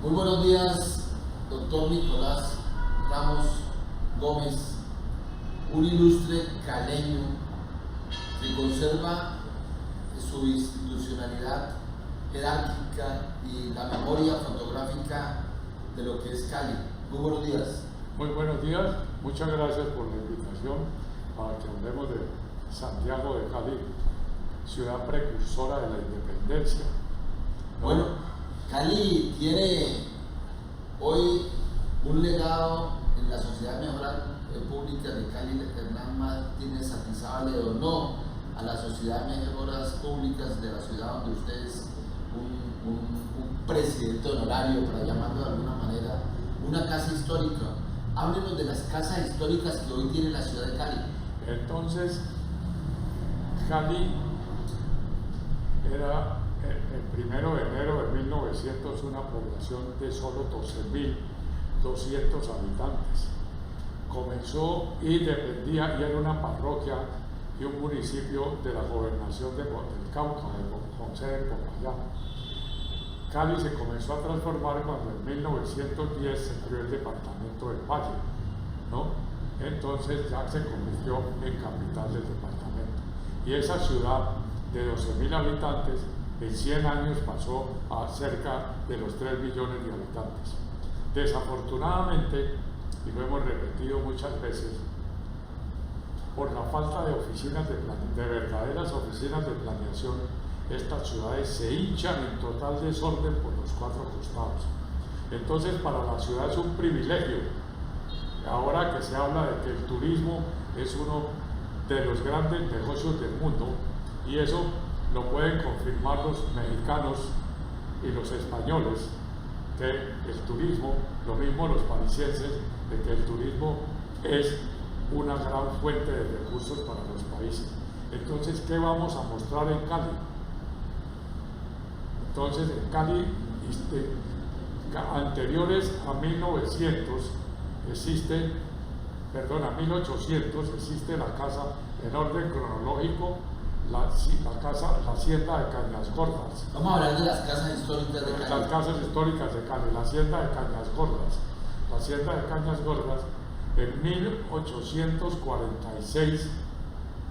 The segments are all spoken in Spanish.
Muy buenos días, doctor Nicolás Ramos Gómez, un ilustre caleño que conserva su institucionalidad jerárquica y la memoria fotográfica de lo que es Cali. Muy buenos días. Muy buenos días, muchas gracias por la invitación para que hablemos de Santiago de Cali, ciudad precursora de la independencia. Bueno, Cali tiene hoy un legado en la Sociedad de Mejoras Públicas de Cali. Hernán Martínez Atizabal le donó a la Sociedad de Mejoras Públicas de la ciudad donde usted es un presidente honorario, para llamarlo de alguna manera, una casa histórica. Háblenos de las casas históricas que hoy tiene la ciudad de Cali. Entonces, Cali era el 1 de enero de 1900 una población de solo 12.200 habitantes. Comenzó y dependía, y era una parroquia y un municipio de la gobernación del Cauca, con sede en Popayán. Cali se comenzó a transformar cuando en 1910 se creó el departamento del Valle, ¿no? Entonces ya se convirtió en capital del departamento. Y esa ciudad de 12.000 habitantes en 100 años pasó a cerca de los 3 millones de habitantes. Desafortunadamente, y lo hemos repetido muchas veces, por la falta de oficinas de verdaderas oficinas de planeación, estas ciudades se hinchan en total desorden por los 4 costados. Entonces, para la ciudad es un privilegio. Ahora que se habla de que el turismo es uno de los grandes negocios del mundo, y eso lo pueden confirmar los mexicanos y los españoles, que el turismo, lo mismo los parisienses, de que el turismo es una gran fuente de recursos para los países. Entonces, ¿qué vamos a mostrar en Cali? Entonces, en Cali, anteriores a 1800 existe la casa en orden cronológico, la hacienda de Cañas Gordas. Vamos a hablar de las casas históricas de Cali. Las casas históricas de Cali, la hacienda de Cañas Gordas. La hacienda de Cañas Gordas, en 1846,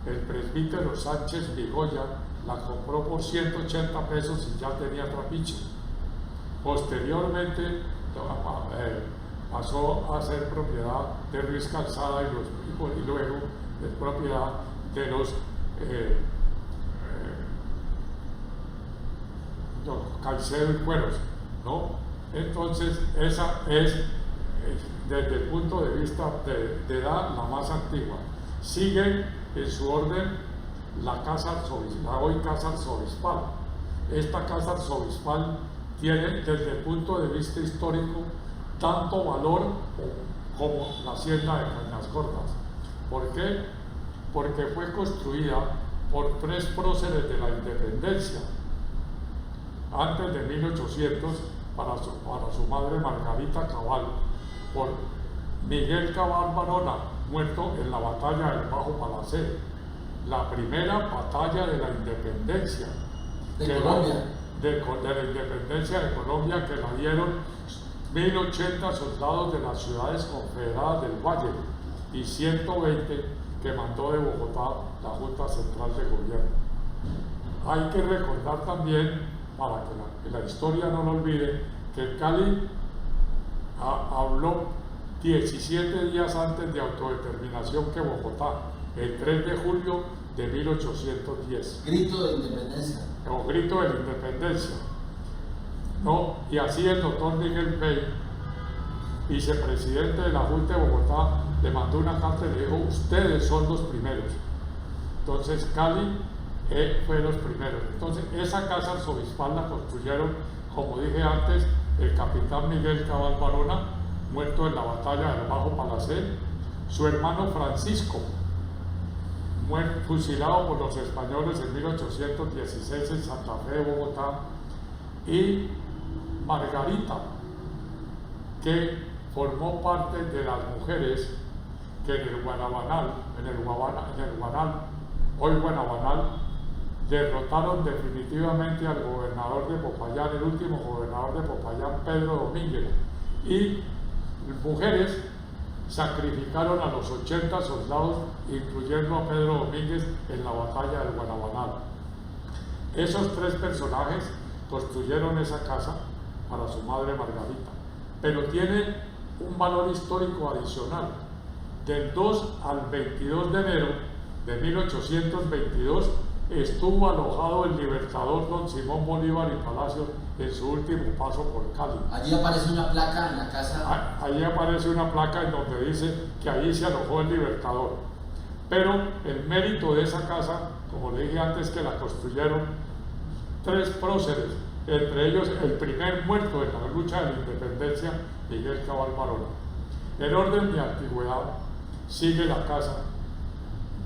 el presbítero Sánchez Vigoya la compró por 180 pesos y ya tenía trapiche. Posteriormente pasó a ser propiedad de Ruiz Calzada y luego es propiedad de los Caicedo y Cueros, ¿no? Entonces, esa es, desde el punto de vista de edad, la más antigua. Sigue en su orden la hoy casa arzobispal. Esta casa arzobispal tiene, desde el punto de vista histórico, tanto valor como la hacienda de Cañas Gordas. ¿Por qué? Porque fue construida por 3 próceres de la independencia antes de 1800 para su madre Margarita Cabal, por Miguel Cabal Barona, muerto en la batalla del Bajo Palacé, la primera batalla de la independencia de Colombia. De la independencia de Colombia, que la dieron 1080 soldados de las ciudades confederadas del Valle y 120 que mandó de Bogotá la Junta Central de Gobierno. Hay que recordar también, para que la historia no lo olvide, que Cali habló 17 días antes de autodeterminación que Bogotá, el 3 de julio de 1810. Grito de independencia. O grito de la independencia, ¿no? Y así el doctor Miguel Pey, vicepresidente de la Junta de Bogotá, le mandó una carta y le dijo: ustedes son los primeros. Entonces Cali fue los primeros. Entonces esa casa arzobispal la construyeron, como dije antes, el capitán Miguel Cabal Barona, muerto en la batalla del Bajo Palacé, su hermano Francisco, fusilado por los españoles en 1816 en Santa Fe de Bogotá, y Margarita, que formó parte de las mujeres que en el Guanabanal, hoy Guanabanal, derrotaron definitivamente al gobernador de Popayán, el último gobernador de Popayán, Pedro Domínguez, y mujeres sacrificaron a los 80 soldados, incluyendo a Pedro Domínguez, en la batalla del Guanabanal. Esos 3 personajes construyeron esa casa para su madre Margarita, pero tiene un valor histórico adicional. Del 2 al 22 de enero de 1822 estuvo alojado el libertador don Simón Bolívar y Palacios en su último paso por Cali. Allí aparece una placa en la casa. Allí aparece una placa en donde dice que allí se alojó el libertador. Pero el mérito de esa casa, como le dije antes, que la construyeron 3 próceres, entre ellos el primer muerto en la lucha de la independencia, Miguel Cabal Barona. En orden de antigüedad sigue la casa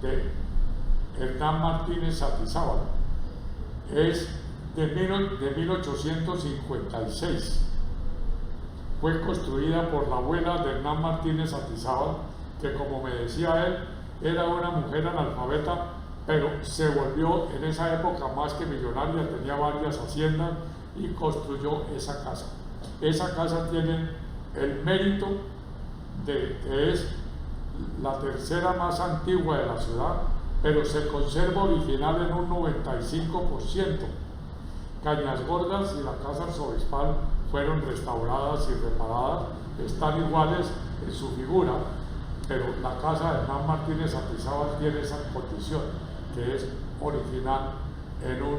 de Hernán Martínez Satizábal. Es de 1856. Fue construida por la abuela de Hernán Martínez Satizábal, que, como me decía él, era una mujer analfabeta, pero se volvió en esa época más que millonaria, tenía varias haciendas y construyó esa casa. Esa casa tiene el mérito de que es la tercera más antigua de la ciudad, pero se conserva original en un 95%. Cañas Gordas y la casa arzobispal fueron restauradas y reparadas, están iguales en su figura, pero la casa de Hernán Martínez Satizábal tiene esa condición, que es original en un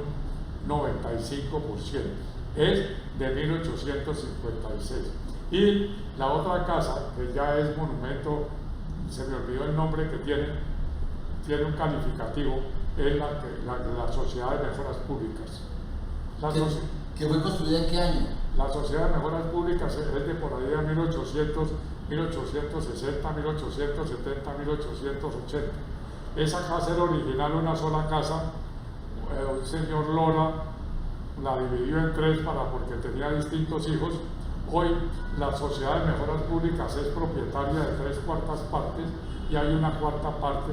95%. Es de 1856. Y la otra casa, que ya es monumento, se me olvidó el nombre que tiene un calificativo, es la Sociedad de Mejoras Públicas. ¿Que fue construida en qué año? La Sociedad de Mejoras Públicas es de por ahí de 1860, 1870, 1880. Esa casa era original, una sola casa. Un señor Lora la dividió en 3 porque tenía distintos hijos. Hoy la Sociedad de Mejoras Públicas es propietaria de 3/4 partes y hay una 4ª parte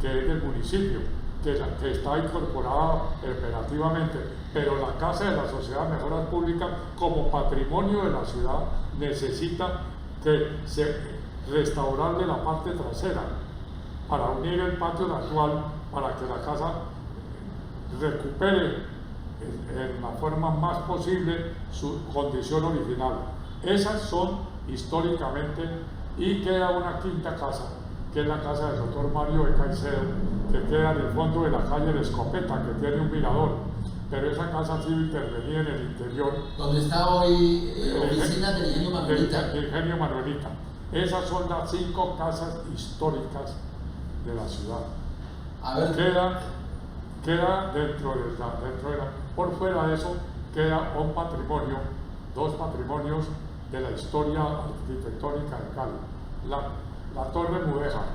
que es del municipio, que está incorporada operativamente, pero la casa de la Sociedad de Mejoras Públicas, como patrimonio de la ciudad, necesita que se restaurarle la parte trasera para unir el patio actual, para que la casa recupere en la forma más posible su condición original. Esas son históricamente, y queda una 5ª casa, que es la casa del doctor Mario de Caicedo, que queda en el fondo de la calle La Escopeta, que tiene un mirador, pero esa casa ha sido intervenida en el interior. ¿Dónde está hoy oficina del Ingenio Manuelita? Del Ingenio Manuelita. Esas son las 5 casas históricas de la ciudad. A ver. Queda dentro de la, por fuera de eso, queda un patrimonio, 2 patrimonios de la historia arquitectónica de Cali. La Torre Mudéjar,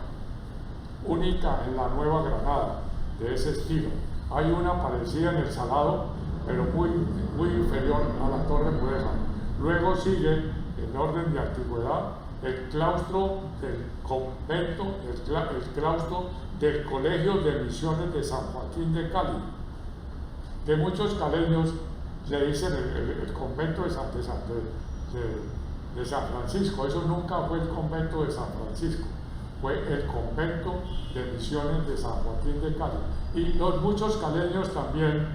única en la Nueva Granada, de ese estilo. Hay una parecida en el Salado, pero muy inferior a la Torre Mudéjar. Luego sigue, en orden de antigüedad, el claustro del convento, el claustro del Colegio de Misiones de San Joaquín de Cali. De muchos caleños le dicen el convento de San Francisco. Eso nunca fue el convento de San Francisco, fue el convento de Misiones de San Joaquín de Cali. Y los muchos caleños también,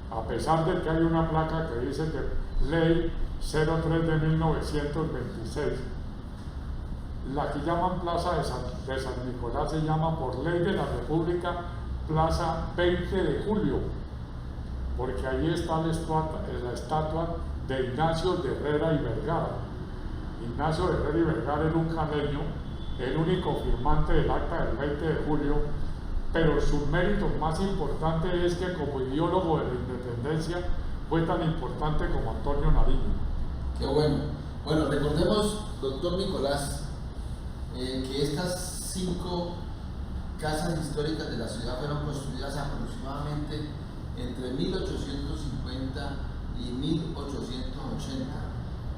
a pesar de que hay una placa que dice que Ley 03 de 1926, la que llaman Plaza de San Nicolás se llama, por ley de la República, Plaza 20 de Julio, porque ahí está la estatua de Ignacio de Herrera y Vergara. Ignacio de Herrera y Vergara era un caleño, el único firmante del acta del 20 de julio, pero su mérito más importante es que como ideólogo de la independencia fue tan importante como Antonio Nariño. Qué bueno. Bueno, recordemos, doctor Nicolás, que estas 5 casas históricas de la ciudad fueron construidas aproximadamente entre 1850 y 1880.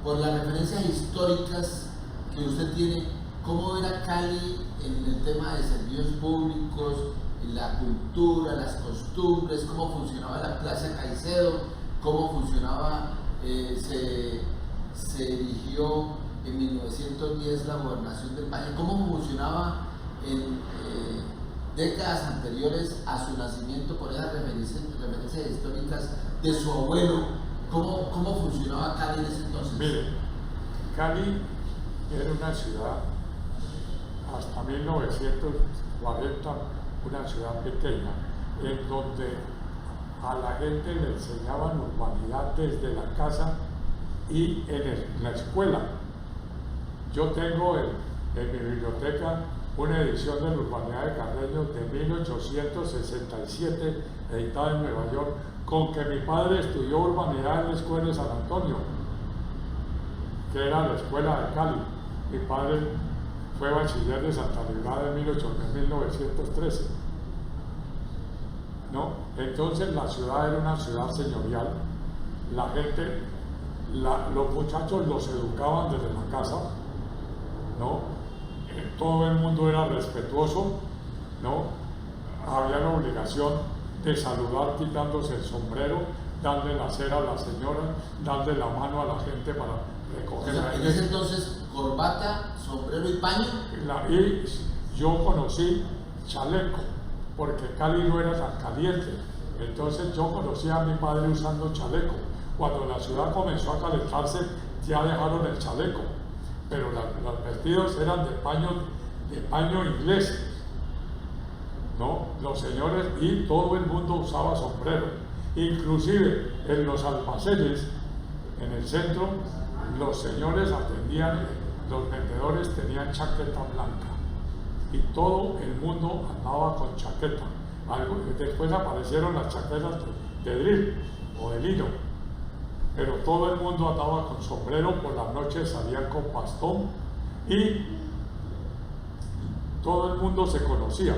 Por las referencias históricas que usted tiene, ¿cómo era Cali en el tema de servicios públicos, la cultura, las costumbres, cómo funcionaba la Plaza Caicedo, cómo funcionaba, se erigió en 1910 la gobernación del Valle, cómo funcionaba en décadas anteriores a su nacimiento, por esas referencias históricas de su abuelo, cómo funcionaba Cali en ese entonces. Mire, Cali era una ciudad hasta 1940, una ciudad pequeña, en donde a la gente le enseñaban urbanidad desde la casa y en la escuela. Yo tengo en mi biblioteca una edición de la Urbanidad de Carreño de 1867, editada en Nueva York, con que mi padre estudió urbanidad en la escuela de San Antonio, que era la escuela de Cali. Mi padre fue bachiller de Santa Librada en 1913. ¿No? Entonces la ciudad era una ciudad señorial. La gente, los muchachos los educaban desde la casa, ¿no? Todo el mundo era respetuoso, ¿no? Había la obligación de saludar quitándose el sombrero, darle la cera a la señora, darle la mano a la gente para recoger la en ese entonces, corbata, sombrero y paño. Y yo conocí chaleco, porque Cali no era tan caliente. Entonces yo conocí a mi padre usando chaleco. Cuando la ciudad comenzó a calentarse, ya dejaron el chaleco, pero los vestidos eran de paño inglés, ¿no? Los señores, y todo el mundo usaba sombrero. Inclusive en los almacenes, en el centro, los señores atendían, los vendedores tenían chaqueta blanca y todo el mundo andaba con chaqueta. Después aparecieron las chaquetas de drill o de lino, pero todo el mundo andaba con sombrero. Por las noches salían con bastón y todo el mundo se conocía.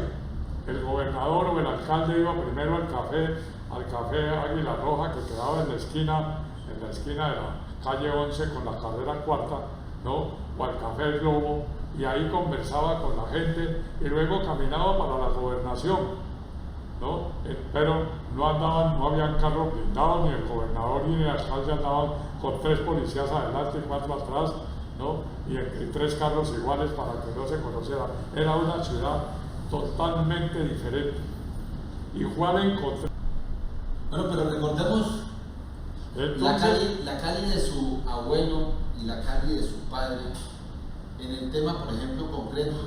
El gobernador o el alcalde iba primero al café Águila Roja, que quedaba en la esquina de la calle 11 con la carrera cuarta, ¿no? O al café El Globo, y ahí conversaba con la gente y luego caminaba para la gobernación, ¿no? Pero no habían carros blindados, ni el gobernador ni el alcalde andaban con 3 policías adelante y 4 atrás, ¿no? Y 3 carros iguales para que no se conociera. Era una ciudad totalmente diferente. Igual encontré. Bueno, pero recordemos entonces, la Cali de su abuelo y la Cali de su padre en el tema, por ejemplo, concreto,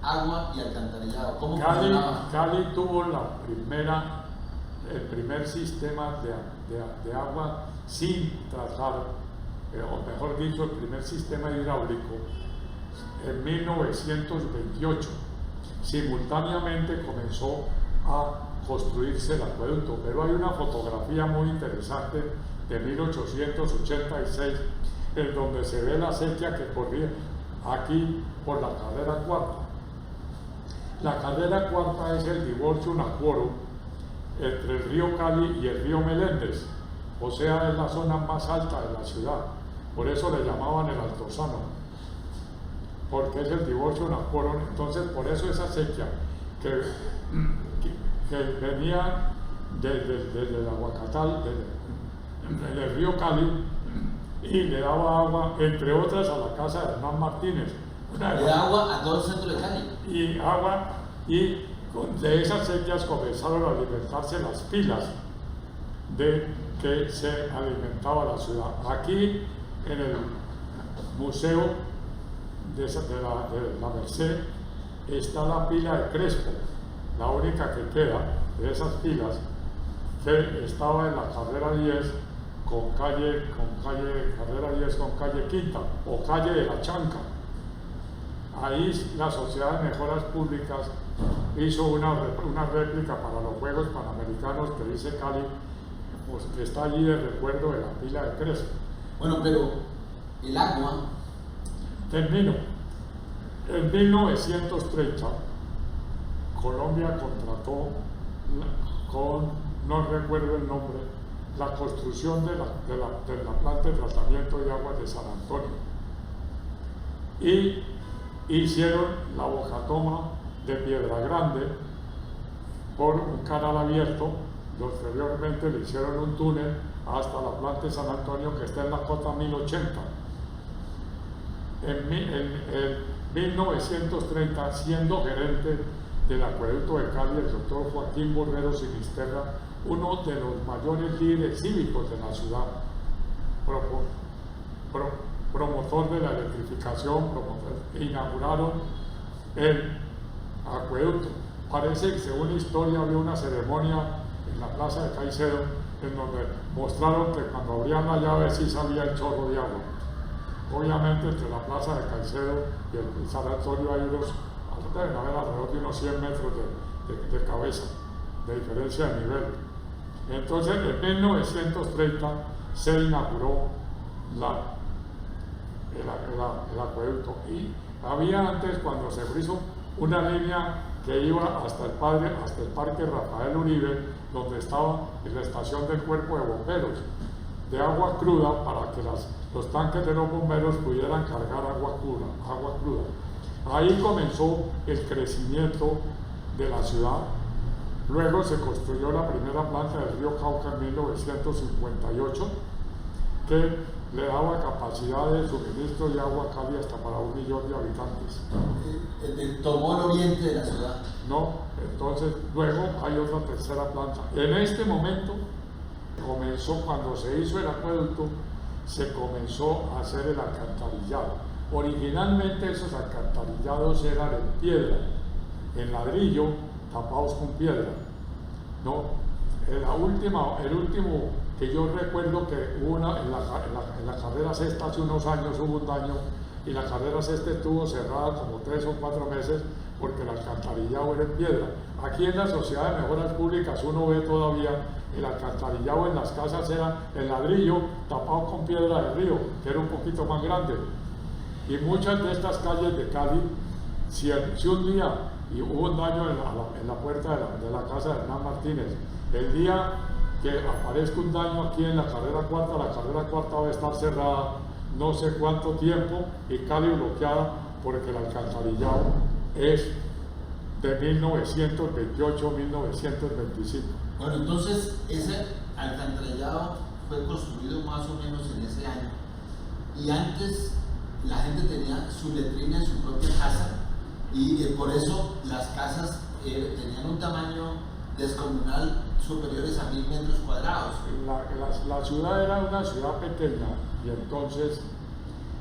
agua y alcantarillado. ¿Cómo funcionaba? Cali tuvo el primer sistema de agua sin tratar, o mejor dicho, el primer sistema hidráulico en 1928. Simultáneamente comenzó a construirse el acueducto, pero hay una fotografía muy interesante de 1886 en donde se ve la sequía que corría aquí por la carrera cuarta. La carrera cuarta es el divorcio acuorum entre el río Cali y el río Meléndez, o sea, es la zona más alta de la ciudad, por eso le llamaban el Altozano, porque es el divorcio acuorum. Entonces, por eso esa sequía que venía desde el Aguacatal, del río Cali, y le daba agua, entre otras, a la casa de Hernán Martínez. Le da agua a todo el centro de Cali. Y de esas sequías comenzaron a alimentarse las pilas de que se alimentaba la ciudad. Aquí, en el Museo de la Merced, está la pila de Crespo, la única que queda de esas pilas, que estaba en la carrera 10 con carrera 10 con calle Quinta o calle de la Chanca. Ahí la Sociedad de Mejoras Públicas hizo una réplica para los Juegos Panamericanos que dice Cali, pues, que está allí de recuerdo de la pila de Crespo. Bueno, pero el agua. Termino. En 1930, Colombia contrató no recuerdo el nombre, la construcción de la planta de tratamiento de aguas de San Antonio. Y hicieron la bocatoma de Piedra Grande por un canal abierto. Posteriormente le hicieron un túnel hasta la planta de San Antonio, que está en la cota 1080. En 1930, siendo gerente del acueducto de Cali, el doctor Joaquín Borrero Sinisterra, uno de los mayores líderes cívicos de la ciudad, promotor de la electrificación, inauguraron el acueducto. Parece que, según la historia, había una ceremonia en la plaza de Caicedo en donde mostraron que cuando abrían la llave sí salía el chorro de agua. Obviamente entre la plaza de Caicedo y el San Antonio hay deben haber alrededor de unos 100 metros de cabeza, de diferencia de nivel. Entonces, en 1930 se inauguró el acueducto, y había antes, cuando se hizo, una línea que iba hasta el Parque Rafael Uribe, donde estaba la estación del Cuerpo de Bomberos, de agua cruda, para que los tanques de los bomberos pudieran cargar agua cruda. Ahí comenzó el crecimiento de la ciudad. Luego se construyó la primera planta del río Cauca en 1958, que le daba capacidad de suministro de agua a Cali hasta para 1 millón de habitantes. ¿Tomó el oriente de la ciudad? No, entonces luego hay otra tercera planta. En este momento comenzó, cuando se hizo el acueducto, se comenzó a hacer el alcantarillado. Originalmente esos alcantarillados eran en piedra, en ladrillo, tapados con piedra. ¿No? El último que yo recuerdo, que hubo en la carrera sexta hace unos años hubo un daño, y la carrera sexta estuvo cerrada como 3 o 4 meses porque el alcantarillado era en piedra. Aquí en la Sociedad de Mejoras Públicas uno ve todavía el alcantarillado en las casas, era el ladrillo tapado con piedra del río, que era un poquito más grande. Y muchas de estas calles de Cali, si un día y hubo un daño en la puerta de la casa de Hernán Martínez, el día que aparezca un daño aquí en la carrera cuarta va a estar cerrada no sé cuánto tiempo, y Cali bloqueada, porque el alcantarillado es de 1928-1925. Bueno, entonces ese alcantarillado fue construido más o menos en ese año, y antes la gente tenía su letrina en su propia casa, y por eso las casas tenían un tamaño descomunal, superiores a 1000 metros cuadrados. La ciudad era una ciudad pequeña, y entonces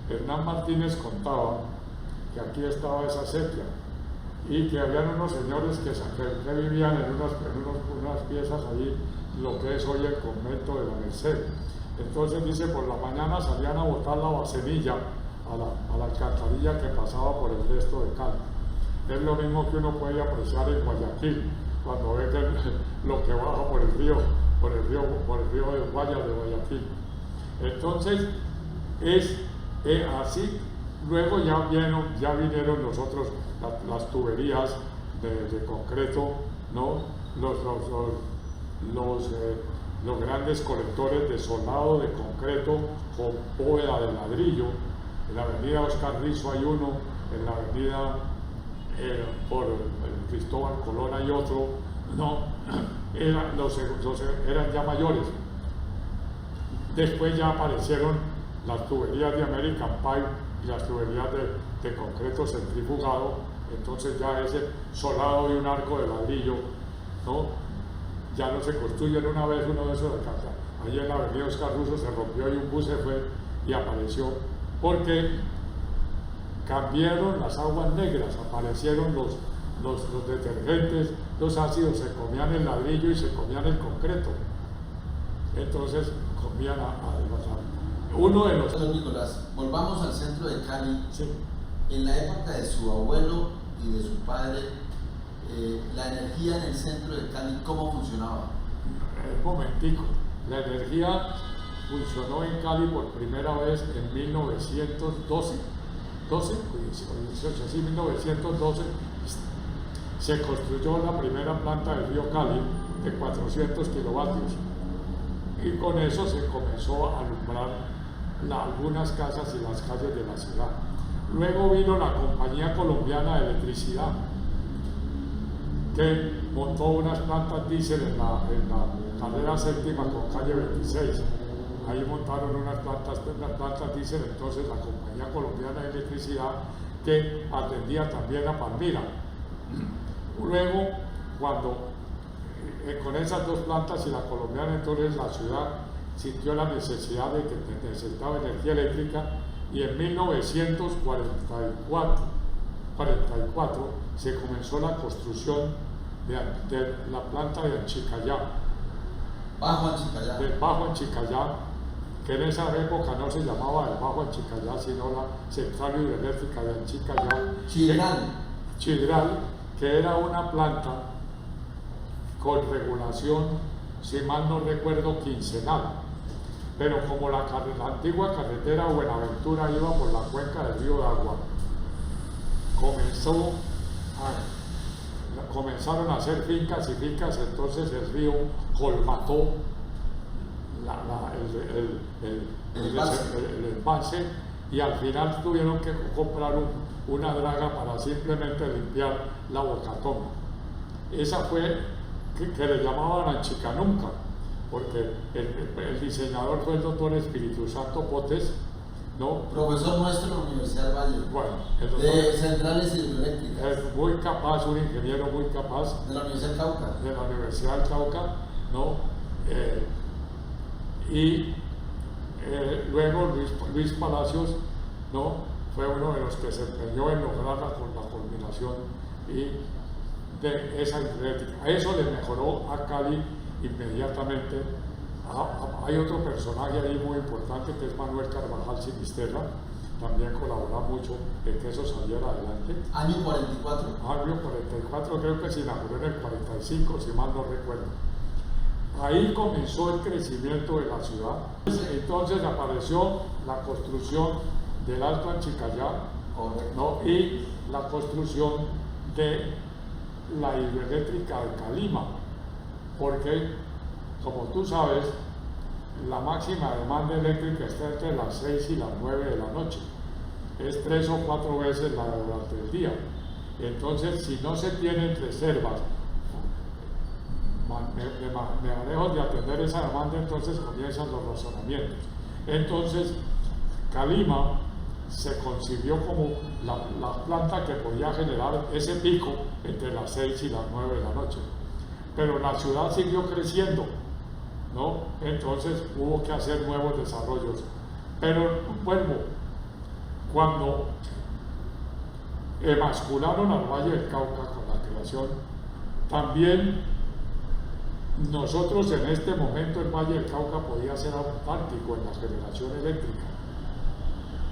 Hernán Martínez contaba que aquí estaba esa sequía, y que habían unos señores que vivían en unas piezas allí, lo que es hoy el convento de la Merced. Entonces dice, por la mañana salían a botar la vasenilla a la alcantarilla que pasaba por el resto de Cali. Es lo mismo que uno puede apreciar en Guayaquil, cuando ve que lo que baja por el río de Guaya de Guayaquil. Entonces es así. Luego ya vinieron nosotros las tuberías de concreto, ¿no? Los grandes colectores de solado de concreto con bóveda de ladrillo. En la avenida Oscar Rizo hay uno, en la avenida por Cristóbal Colón hay otro, no, eran ya mayores. Después ya aparecieron las tuberías de American Pipe y las tuberías de concreto centrifugado. Entonces ya ese solado y un arco de ladrillo, ¿no? Ya no se construyen. Una vez uno de esos alcanza. Allí en la avenida Oscar Russo se rompió y un bus se fue y apareció, porque cambiaron las aguas negras, aparecieron los detergentes, los ácidos, se comían el ladrillo y se comían el concreto. Entonces comían a uno de los... Don Nicolás, volvamos al centro de Cali. Sí. En la época de su abuelo y de su padre, la energía en el centro de Cali, ¿cómo funcionaba? Un momentico, la energía funcionó en Cali por primera vez en 1912, 1912, se construyó la primera planta del río Cali de 400 kilovatios, y con eso se comenzó a alumbrar algunas casas y las calles de la ciudad. Luego vino la Compañía Colombiana de Electricidad, que montó unas plantas diésel en la carrera séptima con calle 26. Ahí montaron unas plantas diésel, entonces la Compañía Colombiana de Electricidad, que atendía también a Palmira. Luego, cuando con esas dos plantas y la colombiana, entonces la ciudad sintió la necesidad de que necesitaba energía eléctrica, y en 1944 se comenzó la construcción de la planta de Anchicayá. Bajo Anchicayá. Del Bajo Anchicayá, que en esa época no se llamaba el Bajo Anchicayá, sino la Central Hidroeléctrica de Anchicayá. Chidral, que era una planta con regulación, si mal no recuerdo, quincenal. Pero como la antigua carretera Buenaventura iba por la cuenca del río Agua, comenzaron a hacer fincas y fincas, entonces el río colmató el embalse, y al final tuvieron que comprar una draga para simplemente limpiar la bocatoma. Esa fue que le llamaban Anchicanunca, porque el diseñador fue el doctor Espíritu Santo Potes, ¿no? Profesor nuestro en la Universidad del Valle. Bueno, de centrales hidroeléctricas. Es muy capaz, un ingeniero muy capaz. De la Universidad del Cauca. De la Universidad del Cauca, ¿no? Luego Luis Palacios, ¿no? Fue uno de los que se empeñó en lograrla con la culminación de esa hidroeléctrica. Eso le mejoró a Cali inmediatamente. Hay otro personaje ahí muy importante, que es Manuel Carvajal Sinisterra, también colabora mucho en que eso saliera adelante. ¿Año 44? Año 44, creo que se inauguró en el 45, si mal no recuerdo. Ahí comenzó el crecimiento de la ciudad. Entonces apareció la construcción del Alto Anchicayá, ¿no? Y la construcción de la hidroeléctrica de Calima, porque, como tú sabes, la máxima demanda eléctrica está entre las 6 y las 9 de la noche. Es 3 o 4 veces la durante el día. Entonces, si no se tienen reservas, me alejo de atender esa demanda, entonces comienzan los razonamientos. Entonces, Calima se concibió como la planta que podía generar ese pico entre las 6 y las 9 de la noche. Pero la ciudad siguió creciendo, ¿no? Entonces hubo que hacer nuevos desarrollos. Pero vuelvo, cuando emascularon al Valle del Cauca con la creación, también nosotros en este momento el Valle del Cauca podía ser autárquico en la generación eléctrica.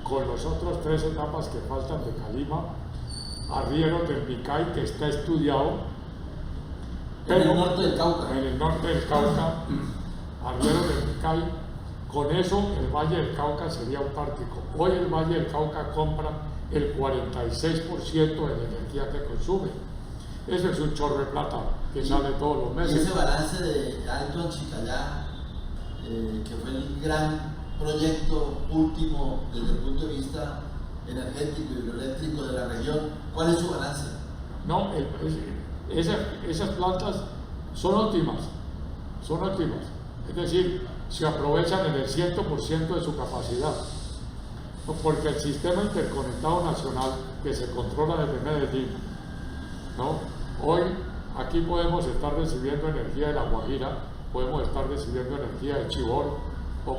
Con las otras 3 etapas que faltan de Calima, Arriero del Micay, que está estudiado, pero en el norte del Cauca. En el norte del Cauca, Arriero del Micay, con eso el Valle del Cauca sería autárquico. Hoy el Valle del Cauca compra el 46% de la energía que consume. Eso es un chorro de plata que sale todos los meses. Y ese balance de Alto Anchicayá, que fue el gran proyecto último desde el punto de vista energético y hidroeléctrico de la región, ¿cuál es su balance? No, esas plantas son óptimas, es decir, se aprovechan en el 100% de su capacidad, porque el sistema interconectado nacional que se controla desde Medellín, ¿no? Hoy aquí podemos estar recibiendo energía de La Guajira, podemos estar recibiendo energía de Chivor, o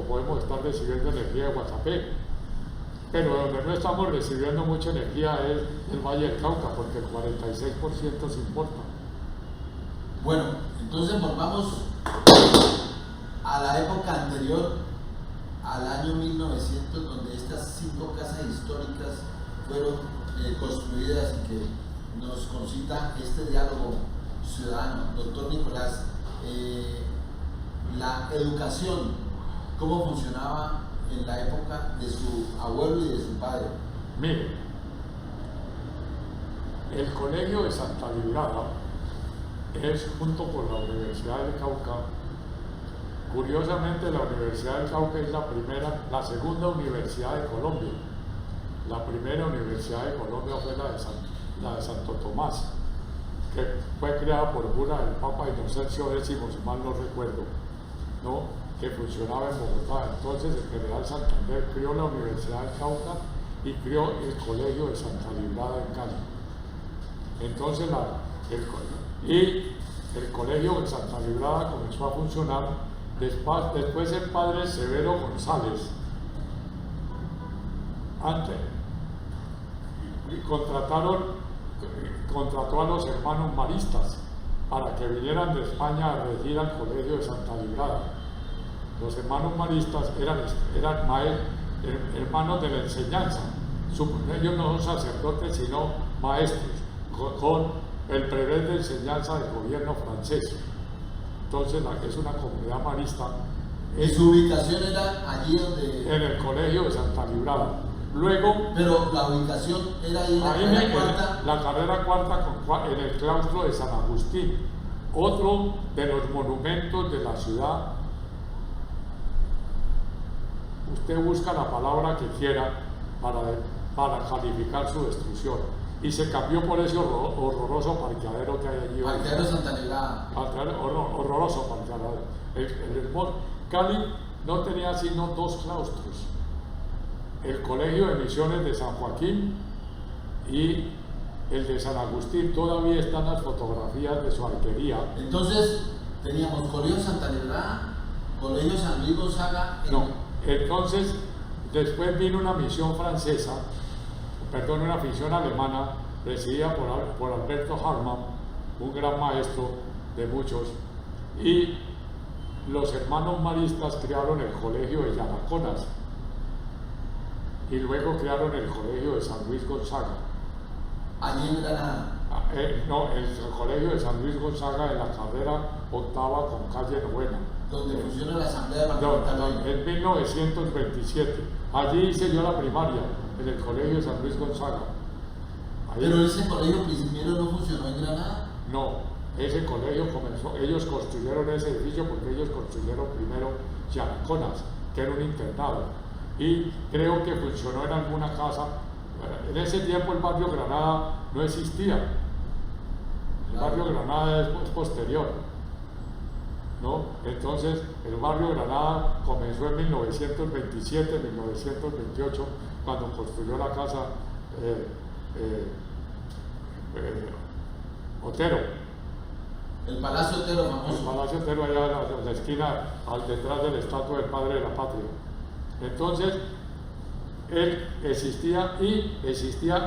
podemos estar recibiendo energía de Guatapé, pero donde no estamos recibiendo mucha energía es el Valle del Cauca, porque el 46% se importa. Bueno, entonces volvamos a la época anterior, al año 1900, donde estas 5 casas históricas fueron construidas y que nos concita este diálogo ciudadano. Doctor Nicolás, la educación, ¿cómo funcionaba en la época de su abuelo y de su padre? Mire, el Colegio de Santa Librada es, junto con la Universidad del Cauca, curiosamente la Universidad del Cauca es la segunda universidad de Colombia. La primera universidad de Colombia fue la de Santo Tomás, que fue creada por cura del Papa Inocencio X, si mal no recuerdo, ¿no? Que funcionaba en Bogotá. Entonces el general Santander creó la Universidad del Cauca y creó el Colegio de Santa Librada en Cali. Entonces el Colegio de Santa Librada comenzó a funcionar. Después el padre Severo González contrató a los hermanos maristas para que vinieran de España a regir al Colegio de Santa Librada. Los hermanos maristas eran hermanos de la enseñanza. Ellos no son sacerdotes, sino maestros, con el brevet de enseñanza del gobierno francés. Entonces es una comunidad marista. ¿Y su ubicación era allí donde...? En el Colegio de Santa Librada. Luego... Pero la ubicación era ahí en la carrera cuarta. La carrera cuarta en el claustro de San Agustín. Otro de los monumentos de la ciudad. Usted busca la palabra que quiera para calificar su destrucción. Y se cambió por ese horroroso parqueadero que hay allí. Parqueadero Santa Librada. Horroroso parqueadero. Cali no tenía sino dos claustros. El Colegio de Misiones de San Joaquín y el de San Agustín. Todavía están las fotografías de su arquería. Entonces, teníamos Colegio Santa Librada, Colegio San Luis Gonzaga. No, entonces, después vino una misión una misión alemana, presidida por Alberto Hartmann, un gran maestro de muchos, y los hermanos maristas crearon el Colegio de Yanaconas y luego crearon el Colegio de San Luis Gonzaga. Allí en Granada. No, el Colegio de San Luis Gonzaga en la carrera octava con calle Novena. Donde funciona la Asamblea Departamental. En 1927. Allí hice yo la primaria, en el Colegio de San Luis Gonzaga. ¿Pero ese colegio primero no funcionó en Granada? No, ese colegio comenzó, ellos construyeron ese edificio porque ellos construyeron primero Yanaconas, que era un internado. Y creo que funcionó en alguna casa. En ese tiempo el barrio Granada no existía. El barrio Granada es posterior, ¿no? Entonces el barrio Granada comenzó en 1927, 1928, cuando construyó la casa Otero. El Palacio Otero famoso. El Palacio Otero allá en la esquina, detrás del estatua del Padre de la Patria. Entonces, existía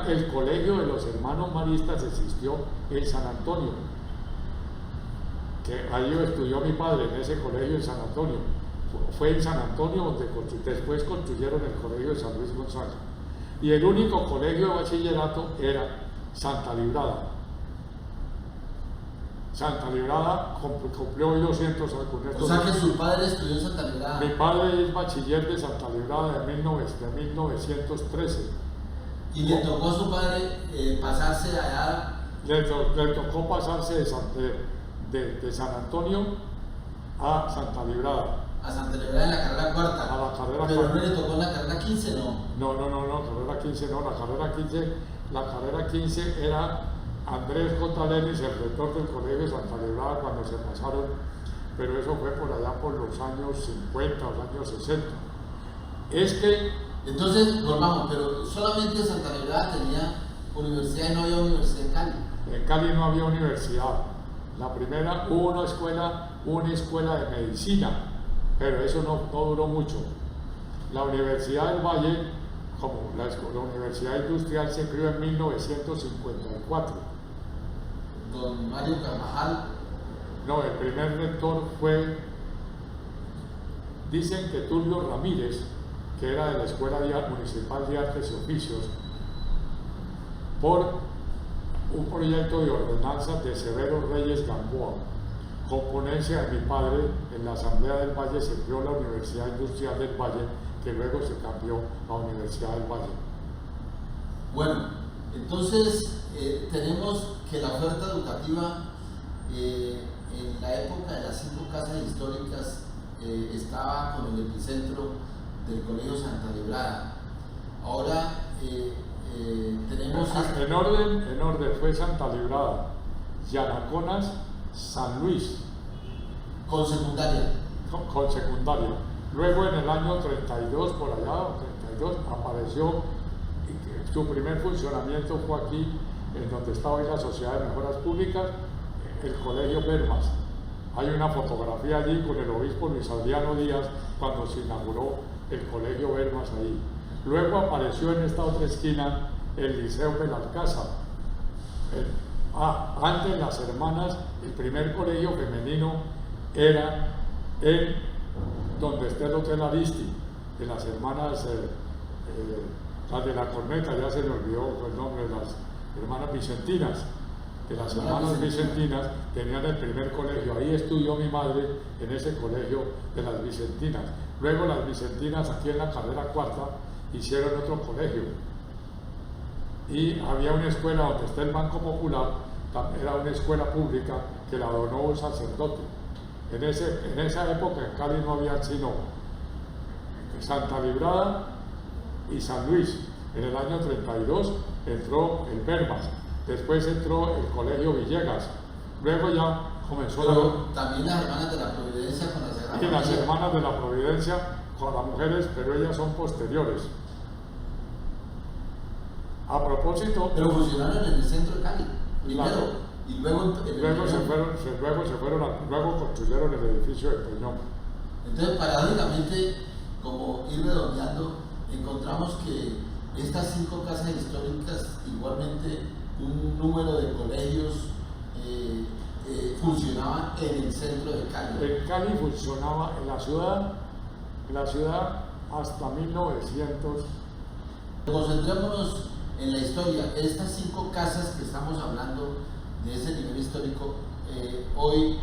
el Colegio de los Hermanos Maristas, existió en San Antonio, que ahí estudió mi padre, en ese colegio en San Antonio. Fue en San Antonio donde después construyeron el Colegio de San Luis Gonzaga. Y el único colegio de bachillerato era Santa Librada. Santa Librada cumplió hoy 200 años con esto. O sea que su padre estudió en Santa Librada. Mi padre es bachiller de Santa Librada de 1913. ¿Y le tocó a su padre pasarse allá? Le tocó pasarse de San Antonio a Santa Librada. A Santa Librada en la carrera cuarta. A la carrera Pero cuarta. no le tocó en la carrera 15, ¿no? No, carrera 15 no, la carrera 15 era Andrés J. Lenis, el rector del Colegio de Santa Librada, cuando se pasaron, pero eso fue por allá por los años 50, los años 60. Es que... Entonces, volvamos, pero solamente Santa Librada tenía universidad y no había universidad en Cali. En Cali no había universidad. La primera hubo una escuela de medicina, pero eso no duró mucho. La Universidad del Valle, como la Universidad Industrial, se creó en 1954. Don Mario Carvajal. No, el primer rector fue, dicen que Tulio Ramírez, que era de la Escuela Municipal de Artes y Oficios, por un proyecto de ordenanza de Severo Reyes Gamboa, con ponencia de mi padre. En la Asamblea del Valle se creó la Universidad Industrial del Valle, que luego se cambió a Universidad del Valle. Bueno, entonces tenemos que la oferta educativa en la época de las 5 casas históricas estaba con el epicentro del Colegio Santa Librada. Ahora tenemos... En orden fue Santa Librada, Yanaconas, San Luis, Con secundaria. con secundaria. Luego en el año 32, por allá, 32, apareció, su primer funcionamiento fue aquí, en donde estaba hoy la Sociedad de Mejoras Públicas, el Colegio Bermas. Hay una fotografía allí con el obispo Luis Adriano Díaz cuando se inauguró el Colegio Bermas ahí. Luego apareció en esta otra esquina el Liceo Belalcázar. Antes las hermanas, el primer colegio femenino era en donde está el Hotel Aristi, de las hermanas, las de la Corneta, ya se me olvidó el nombre de las hermanas Vicentinas. De las hermanas Vicentinas tenían el primer colegio, ahí estudió mi madre en ese colegio de las Vicentinas. Luego las Vicentinas aquí en la carrera cuarta hicieron otro colegio y había una escuela donde está el Banco Popular, era una escuela pública que la donó un sacerdote. En esa época en Cali no había sino Santa Librada y San Luis. En el año 32 entró el Bermas. Después entró el Colegio Villegas. Luego ya comenzó también las hermanas de la Providencia con las hermanas. Y las hermanas de la Providencia con las mujeres, pero ellas son posteriores. A propósito. Pero funcionaron en el centro de Cali, primero. Y luego luego construyeron el edificio de Peñón. Entonces, paradójicamente, como ir redondeando, encontramos que estas 5 casas históricas, igualmente un número de colegios funcionaban en el centro de Cali. En Cali funcionaba en la ciudad hasta 1900. Concentrémonos en la historia. Estas 5 casas que estamos hablando de ese nivel histórico, hoy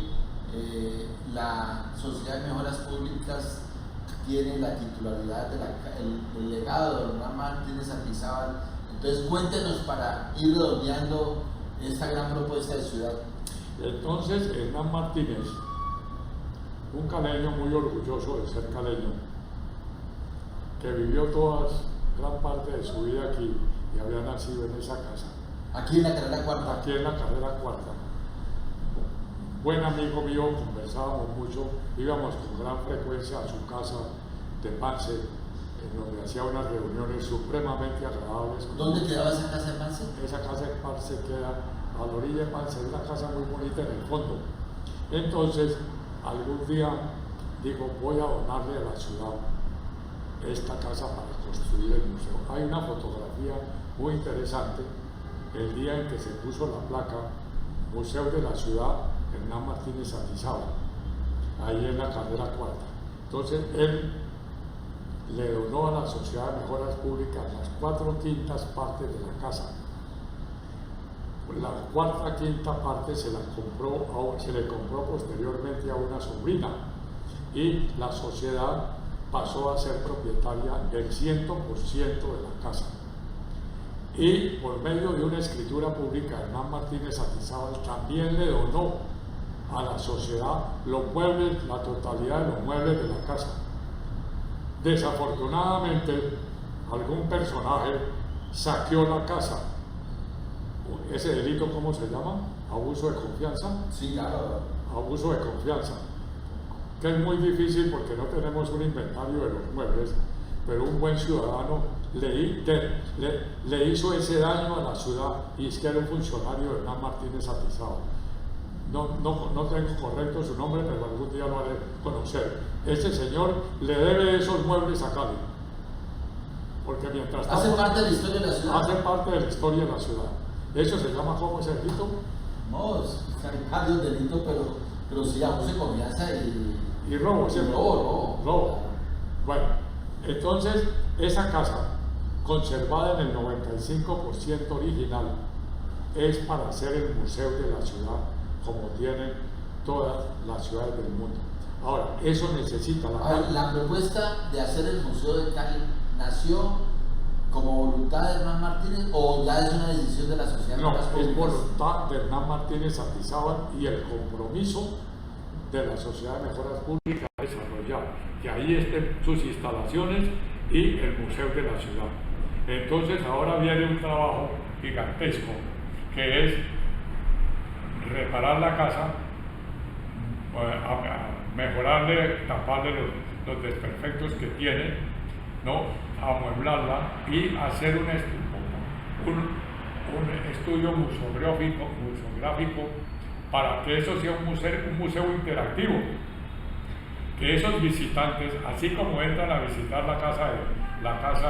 la Sociedad de Mejoras Públicas tiene la titularidad del legado de Hernán Martínez Santizábal. Entonces cuéntenos para ir redondeando esta gran propuesta de ciudad. Entonces Hernán Martínez, un caleño muy orgulloso de ser caleño, que vivió gran parte de su vida aquí y había nacido en esa casa. Aquí en la carrera cuarta. Aquí en la carrera cuarta. Buen amigo mío, conversábamos mucho, íbamos con gran frecuencia a su casa de Pance, en donde hacía unas reuniones supremamente agradables. ¿Dónde quedaba esa casa de Pance? Esa casa de Pance queda a la orilla de Pance, es una casa muy bonita en el fondo. Entonces, algún día digo, voy a donarle a la ciudad esta casa para construir el museo. Hay una fotografía muy interesante, el día en que se puso la placa Museo de la Ciudad Hernán Martínez Santizábal, ahí en la carrera cuarta. Entonces él le donó a la Sociedad de Mejoras Públicas las 4/5 partes de la casa. La 4/5 parte se le compró posteriormente a una sobrina y la sociedad pasó a ser propietaria del 100% de la casa. Y por medio de una escritura pública, Hernán Martínez Santizábal también le donó a la sociedad los muebles, la totalidad de los muebles de la casa. Desafortunadamente, algún personaje saqueó la casa. ¿Ese delito cómo se llama? ¿Abuso de confianza? Sí, claro. Abuso de confianza. Que es muy difícil porque no tenemos un inventario de los muebles, pero un buen ciudadano le hizo ese daño a la ciudad, y es que era un funcionario de Hernán Martínez Santizábal. No tengo correcto su nombre, pero algún día lo haré conocer. Ese señor le debe esos muebles a Cali, porque mientras hace parte de la historia de la ciudad. Hace parte de la historia de la ciudad. Eso se llama, ¿cómo ese delito? No, es varios delitos, pero sí abuso de confianza y robo, ¿cierto? Robo. Bueno, entonces esa casa, conservada en el 95% original, es para hacer el museo de la ciudad, como tienen todas las ciudades del mundo. Ahora, eso necesita la propuesta de hacer el Museo de Cali nació como voluntad de Hernán Martínez, o ya es una decisión de la Sociedad de Mejoras Públicas. Es voluntad de Hernán Martínez Santizábal y el compromiso de la Sociedad de Mejoras Públicas a desarrollar, que ahí estén sus instalaciones y el museo de la ciudad. Entonces ahora viene un trabajo gigantesco, que es reparar la casa, a mejorarle, taparle los desperfectos que tiene, ¿no? Amueblarla y hacer un estudio museográfico para que eso sea un museo interactivo, que esos visitantes, así como entran a visitar la casa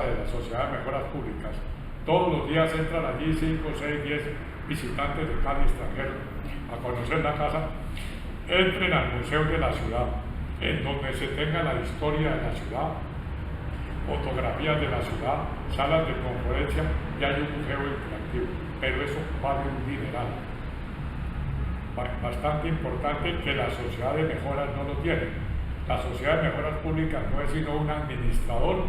de la Sociedad de Mejoras Públicas, todos los días entran allí 5, 6, 10 visitantes de Cali extranjeros a conocer la casa, entren al Museo de la Ciudad, en donde se tenga la historia de la ciudad, fotografías de la ciudad, salas de conferencia, y hay un museo interactivo, pero eso vale un dineral. Bastante importante que la Sociedad de Mejoras no lo tiene. La Sociedad de Mejoras Públicas no es sino un administrador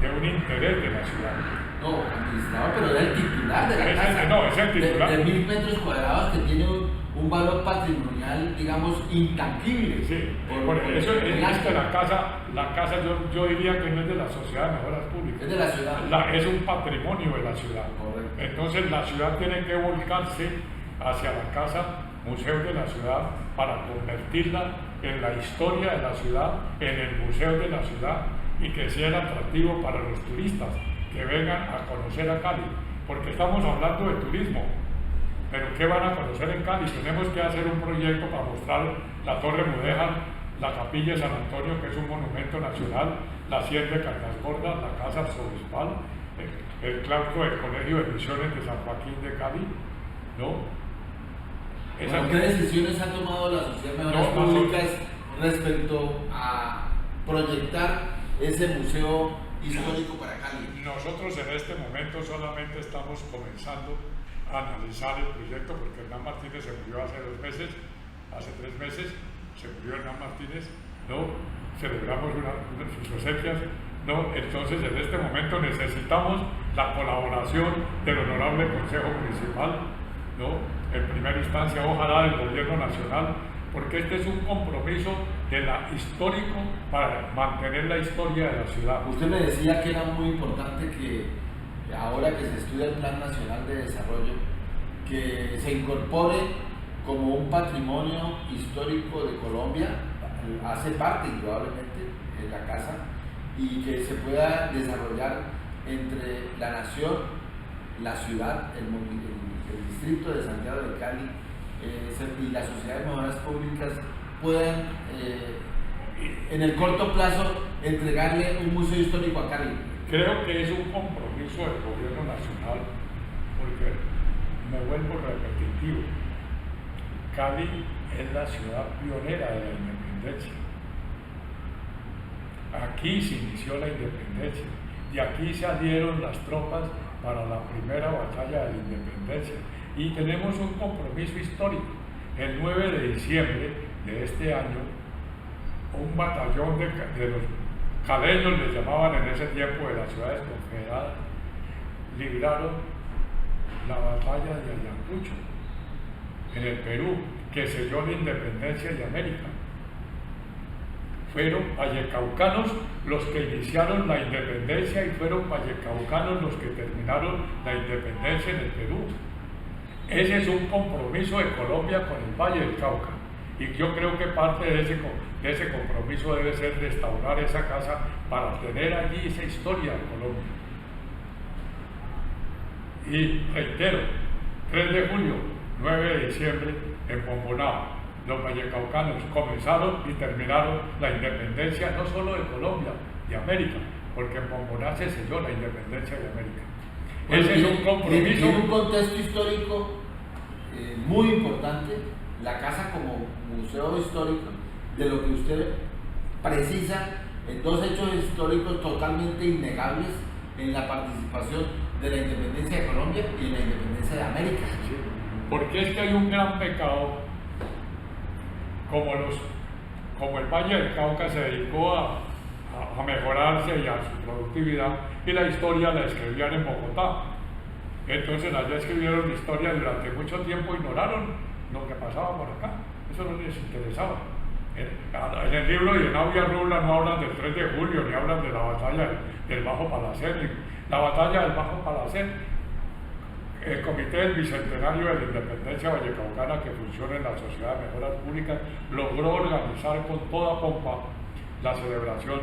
de un interés de la ciudad. No, administrador, pero era el titular de la casa. No, es el titular. De 1000 metros cuadrados que tiene un valor patrimonial, digamos, intangible. Sí, por eso es que la casa yo diría que no es de la Sociedad de Mejoras Públicas. Es de la ciudad. Es un patrimonio de la ciudad. Correcto. Entonces la ciudad tiene que volcarse hacia la casa Museo de la Ciudad para convertirla en la historia de la ciudad, en el museo de la ciudad, y que sea el atractivo para los turistas que vengan a conocer a Cali, porque estamos hablando de turismo, pero ¿qué van a conocer en Cali? Tenemos que hacer un proyecto para mostrar la Torre Mudéjar, la Capilla de San Antonio, que es un monumento nacional, la Sierra de Cañas Gordas, la Casa Arzobispal, el claustro del Colegio de Misiones de San Joaquín de Cali, ¿no? Bueno, ¿qué decisiones ha tomado la Sociedad de Mejoras Públicas respecto a proyectar ese museo histórico para Cali? Nosotros en este momento solamente estamos comenzando a analizar el proyecto, porque Hernán Martínez se murió hace 2 meses, hace 3 meses se murió Hernán Martínez, ¿no? Celebramos sus exequias, ¿no? Entonces en este momento necesitamos la colaboración del Honorable Consejo Municipal, ¿no? En primera instancia, ojalá del Gobierno Nacional, porque este es un compromiso histórico para mantener la historia de la ciudad. Usted me decía que era muy importante que ahora que se estudia el Plan Nacional de Desarrollo, que se incorpore como un patrimonio histórico de Colombia, hace parte indudablemente de la casa, y que se pueda desarrollar entre la nación, la ciudad, el distrito de Santiago de Cali y la Sociedad de Mejoras Públicas puedan en el corto plazo entregarle un museo histórico a Cali. Creo que es un compromiso del Gobierno Nacional, porque me vuelvo repetitivo. Cali es la ciudad pionera de la independencia. Aquí se inició la independencia, y aquí salieron las tropas para la primera batalla de la independencia, y tenemos un compromiso histórico. El 9 de diciembre de este año, un batallón de los caleños, les llamaban en ese tiempo, de las ciudades confederadas, libraron la batalla de Ayacucho en el Perú, que selló la independencia de América. Fueron vallecaucanos los que iniciaron la independencia, y fueron vallecaucanos los que terminaron la independencia en el Perú. Ese es un compromiso de Colombia con el Valle del Cauca, y yo creo que parte de ese compromiso debe ser restaurar esa casa para tener allí esa historia de Colombia. Y reitero, 3 de julio, 9 de diciembre, en Bombonao, los vallecaucanos comenzaron y terminaron la independencia no solo de Colombia, de América, porque en Bombonao se selló la independencia de América. Ese es un compromiso. En un contexto histórico muy importante, la casa como museo histórico, de lo que usted precisa en 2 hechos históricos totalmente innegables en la participación de la independencia de Colombia y en la independencia de América. Sí, porque es que hay un gran pecado, como el Valle del Cauca se dedicó a mejorarse y a su productividad, y la historia la escribían en Bogotá. Entonces allá escribieron historia, durante mucho tiempo ignoraron lo que pasaba por acá, eso no les interesaba. En el libro de Navia Rubla no hablan del 3 de julio, ni hablan de la batalla del Bajo Palacén. La batalla del Bajo Palacén El Comité del Bicentenario de la Independencia Vallecaucana, que funciona en la Sociedad de Mejoras Públicas, logró organizar con toda pompa la celebración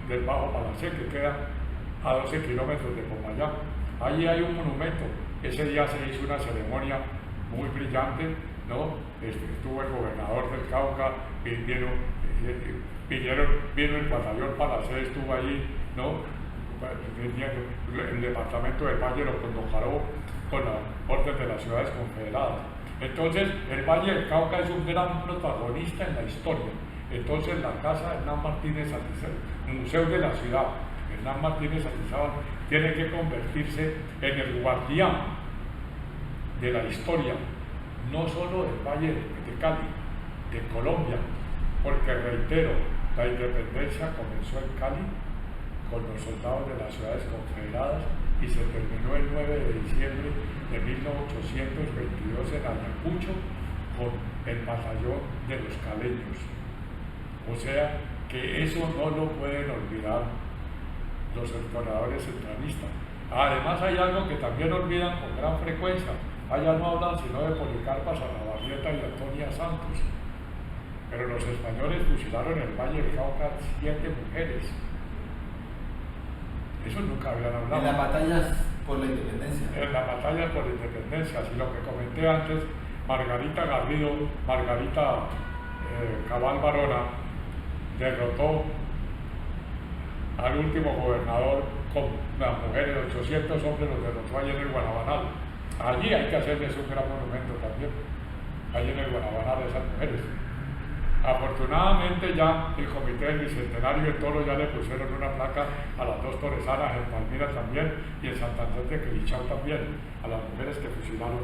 del Bajo Palacé, que queda a 12 kilómetros de Popayán. Allí hay un monumento. Ese día se hizo una ceremonia muy brillante, ¿no? Estuvo el gobernador del Cauca, vino el batallón Palacé, estuvo allí, ¿no? El departamento del Valle lo convocó con la orden de las ciudades confederadas. Entonces, el Valle del Cauca es un gran protagonista en la historia. Entonces, la casa de Hernán Martínez Santizábal, Museo de la Ciudad, Hernán Martínez Santizábal, tiene que convertirse en el guardián de la historia, no solo del Valle de Cali, de Colombia, porque reitero, la independencia comenzó en Cali con los soldados de las ciudades confederadas y se terminó el 9 de diciembre de 1822 en Ayacucho con el batallón de los caleños. O sea que eso no lo pueden olvidar los historiadores centralistas. Además hay algo que también olvidan con gran frecuencia. Allá no hablan sino de Policarpa Sarrabarrieta y Antonia Santos. Pero los españoles fusilaron en el Valle del Cauca 7 mujeres. Eso nunca habían hablado. En las batallas por la independencia. En las batallas por la independencia, así lo que comenté antes, Margarita Garrido, Margarita Cabal Barona, derrotó al último gobernador con las mujeres, 800 hombres los derrotó allí en el Guanabanal. Allí hay que hacerles un gran monumento también, allí en el Guanabanal de esas mujeres. Afortunadamente ya el Comité del Bicentenario de Toro ya le pusieron una placa a las 2 toresanas, en Palmira también y en Santander de Quilichao también, a las mujeres que fusilaron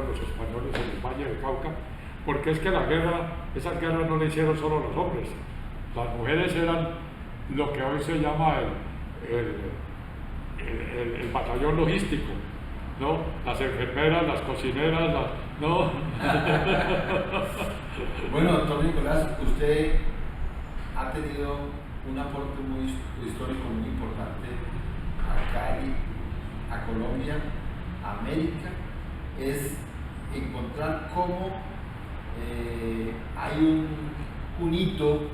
los españoles en el Valle del Cauca, porque es que esas guerras no le hicieron solo los hombres, las mujeres eran lo que hoy se llama el batallón logístico, ¿no? Las enfermeras, las cocineras, ¿no? Bueno, doctor Nicolás, usted ha tenido un aporte muy histórico muy importante a Cali, a Colombia, a América, es encontrar cómo hay un hito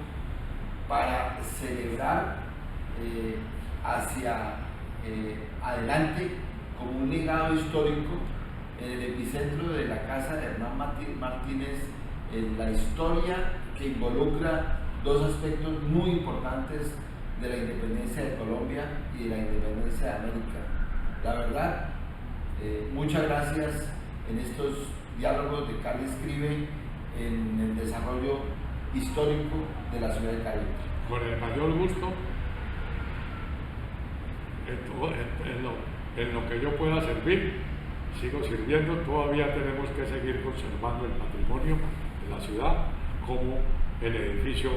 para celebrar hacia adelante como un legado histórico en el epicentro de la casa de Hernán Martínez, en la historia que involucra dos aspectos muy importantes de la independencia de Colombia y de la independencia de América. La verdad, muchas gracias en estos diálogos de Cali Escribe en el desarrollo histórico de la ciudad de Cali. Con el mayor gusto, en lo que yo pueda servir, sigo sirviendo. Todavía tenemos que seguir conservando el patrimonio de la ciudad, como el edificio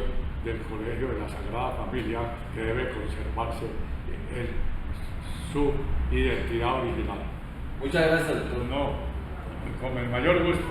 del Colegio de la Sagrada Familia, que debe conservarse su identidad original. Muchas gracias, doctor. No, con el mayor gusto.